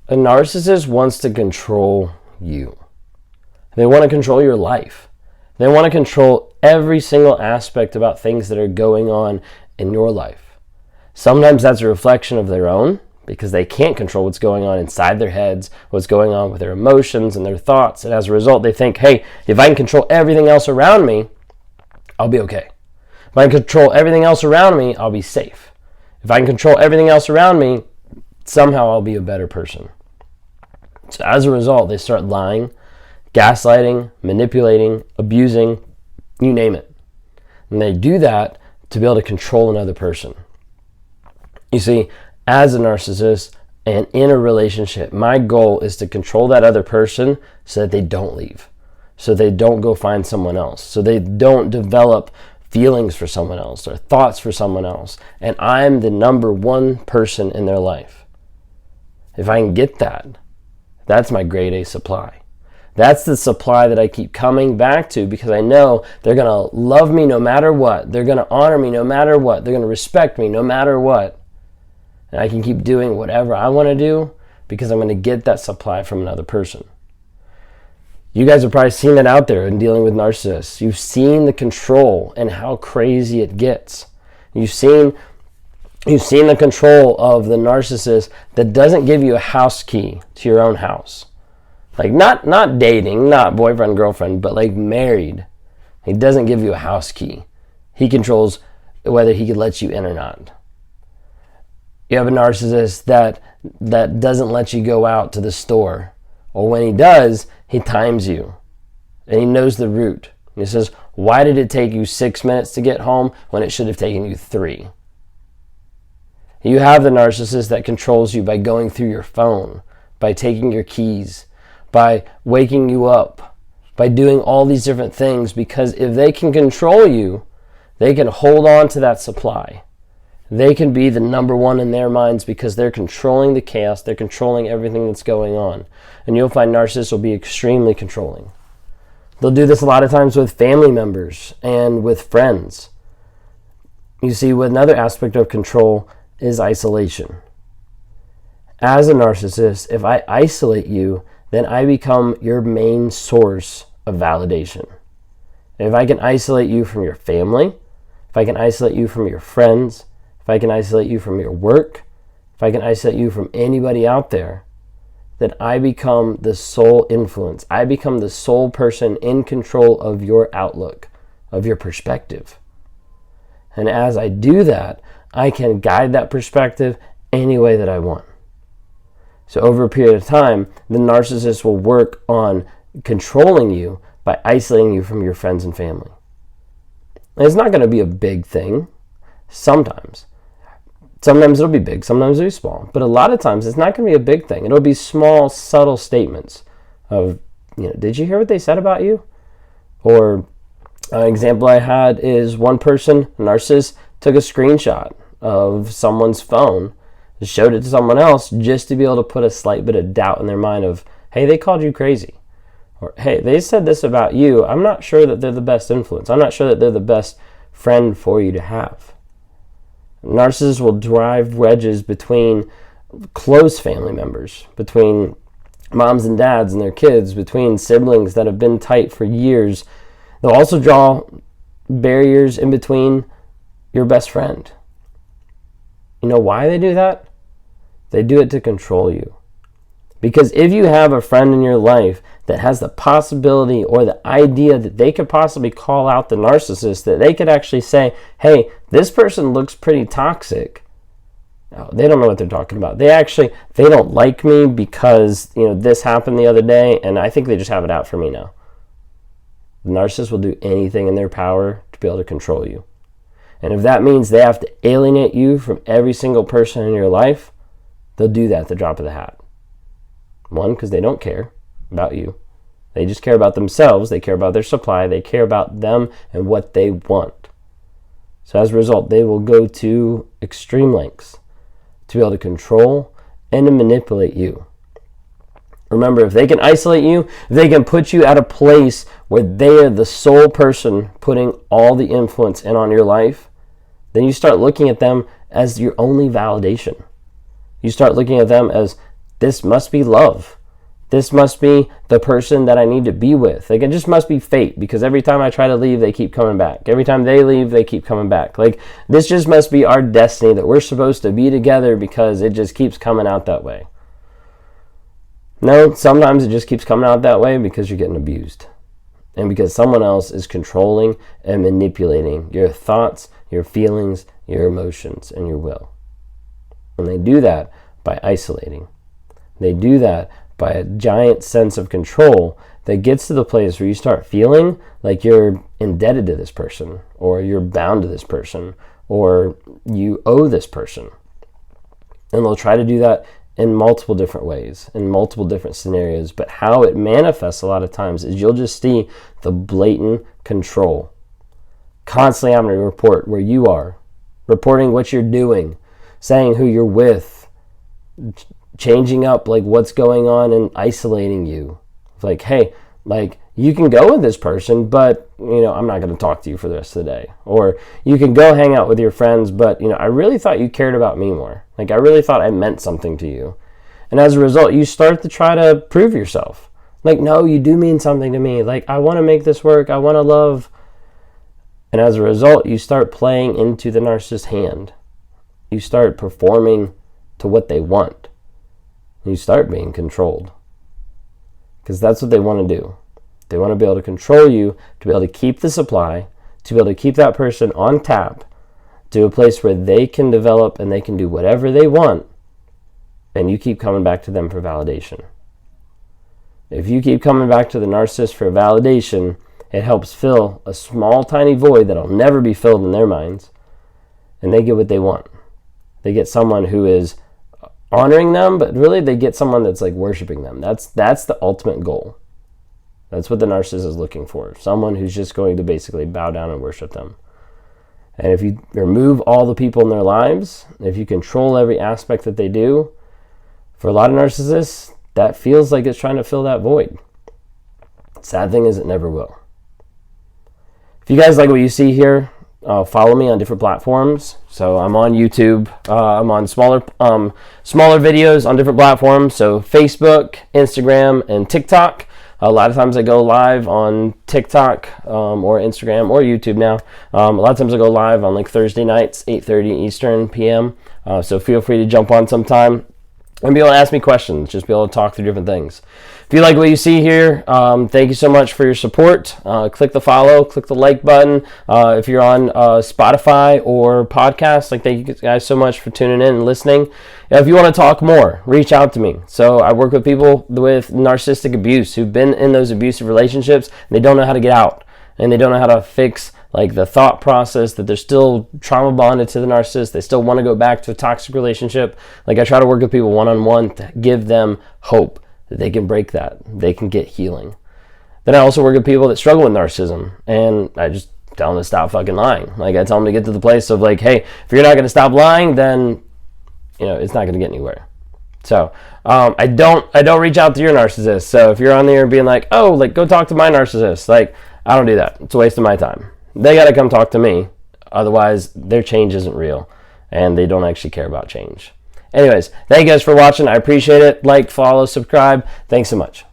A narcissist wants to control you. They want to control your life. They want to control every single aspect about things that are going on in your life. Sometimes that's a reflection of their own, because they can't control what's going on inside their heads, what's going on with their emotions and their thoughts. And as a result, they think, hey, if I can control everything else around me, I'll be okay. If I can control everything else around me, I'll be safe. If I can control everything else around me, somehow I'll be a better person. So as a result, they start lying, gaslighting, manipulating, abusing, you name it. And they do that to be able to control another person. You see, as a narcissist and in a relationship, my goal is to control that other person so that they don't leave, so they don't go find someone else, so they don't develop feelings for someone else or thoughts for someone else. And I'm the number one person in their life. If I can get that, that's my grade A supply. That's the supply that I keep coming back to, because I know they're going to love me no matter what. They're going to honor me no matter what. They're going to respect me no matter what. And I can keep doing whatever I want to do because I'm going to get that supply from another person. You guys have probably seen that out there in dealing with narcissists. You've seen the control and how crazy it gets. You've seen the control of the narcissist that doesn't give you a house key to your own house. Like not dating, not boyfriend, girlfriend, but like married. He doesn't give you a house key. He controls whether he could let you in or not. You have a narcissist that doesn't let you go out to the store. Or when he does, he times you. And he knows the route. And he says, why did it take you 6 minutes to get home when it should have taken you 3? You have the narcissist that controls you by going through your phone, by taking your keys, by waking you up, by doing all these different things, because if they can control you, they can hold on to that supply. They can be the number one in their minds because they're controlling the chaos, they're controlling everything that's going on. And you'll find narcissists will be extremely controlling. They'll do this a lot of times with family members and with friends. You see, another aspect of control is isolation. As a narcissist, if I isolate you, then I become your main source of validation. If I can isolate you from your family, if I can isolate you from your friends, if I can isolate you from your work, if I can isolate you from anybody out there, then I become the sole influence. I become the sole person in control of your outlook, of your perspective. And as I do that, I can guide that perspective any way that I want. So over a period of time, the narcissist will work on controlling you by isolating you from your friends and family. And it's not going to be a big thing. Sometimes it'll be big, sometimes it'll be small. But a lot of times it's not going to be a big thing. It'll be small, subtle statements of, did you hear what they said about you? Or an example I had is one person, a narcissist, took a screenshot of someone's phone, showed it to someone else just to be able to put a slight bit of doubt in their mind of, hey, they called you crazy. Or, hey, they said this about you. I'm not sure that they're the best influence. I'm not sure that they're the best friend for you to have. Narcissists will drive wedges between close family members, between moms and dads and their kids, between siblings that have been tight for years. They'll also draw barriers in between your best friend. You know why they do that? They do it to control you. Because if you have a friend in your life that has the possibility or the idea that they could possibly call out the narcissist, that they could actually say, hey, this person looks pretty toxic. No, they don't know what they're talking about. They don't like me because, this happened the other day and I think they just have it out for me now. The narcissist will do anything in their power to be able to control you. And if that means they have to alienate you from every single person in your life, they'll do that at the drop of the hat. One, because they don't care about you. They just care about themselves. They care about their supply. They care about them and what they want. So as a result, they will go to extreme lengths to be able to control and to manipulate you. Remember, if they can isolate you, if they can put you at a place where they are the sole person putting all the influence in on your life, then you start looking at them as your only validation. You start looking at them as this must be love. This must be the person that I need to be with. Like, it just must be fate, because every time I try to leave, they keep coming back. Every time they leave, they keep coming back. Like, this just must be our destiny, that we're supposed to be together because it just keeps coming out that way. No, sometimes it just keeps coming out that way because you're getting abused. And because someone else is controlling and manipulating your thoughts, your feelings, your emotions, and your will. And they do that by isolating. They do that by a giant sense of control that gets to the place where you start feeling like you're indebted to this person, or you're bound to this person, or you owe this person. And they'll try to do that in multiple different ways, in multiple different scenarios. But how it manifests a lot of times is you'll just see the blatant control. Constantly having to report where you are, reporting what you're doing, saying who you're with, changing up like what's going on and isolating you. Like, hey, like, you can go with this person, but, I'm not going to talk to you for the rest of the day. Or you can go hang out with your friends, but, I really thought you cared about me more. Like, I really thought I meant something to you. And as a result, you start to try to prove yourself. Like, no, you do mean something to me. Like, I want to make this work. I want to love. And as a result, you start playing into the narcissist's hand. You start performing to what they want. You start being controlled. Because that's what they want to do. They want to be able to control you, to be able to keep the supply, to be able to keep that person on tap, to a place where they can develop and they can do whatever they want, and you keep coming back to them for validation. If you keep coming back to the narcissist for validation, it helps fill a small, tiny void that'll never be filled in their minds, and they get what they want. They get someone who is honoring them, but really they get someone that's like worshiping them. That's the ultimate goal. That's what the narcissist is looking for. Someone who's just going to basically bow down and worship them. And if you remove all the people in their lives, if you control every aspect that they do, for a lot of narcissists, that feels like it's trying to fill that void. Sad thing is, it never will. If you guys like what you see here, follow me on different platforms. So I'm on YouTube. I'm on smaller videos on different platforms. So Facebook, Instagram, and TikTok. A lot of times I go live on TikTok or Instagram or YouTube now. A lot of times I go live on like Thursday nights, 8:30 Eastern PM. So feel free to jump on sometime and be able to ask me questions, just be able to talk through different things. If you like what you see here, thank you so much for your support. Click the follow, click the like button. If you're on Spotify or podcasts, thank you guys so much for tuning in and listening. If you want to talk more, reach out to me. So I work with people with narcissistic abuse who've been in those abusive relationships and they don't know how to get out, and they don't know how to fix the thought process, that they're still trauma bonded to the narcissist. They still want to go back to a toxic relationship. I try to work with people one-on-one to give them hope that they can break that, they can get healing. Then I also work with people that struggle with narcissism, and I just tell them to stop fucking lying. I tell them to get to the place of hey, if you're not going to stop lying, then it's not going to get anywhere. So I don't reach out to your narcissist. So if you're on there being go talk to my narcissist, I don't do that. It's a waste of my time. They got to come talk to me. Otherwise, their change isn't real, and they don't actually care about change. Anyways, thank you guys for watching. I appreciate it. Like, follow, subscribe. Thanks so much.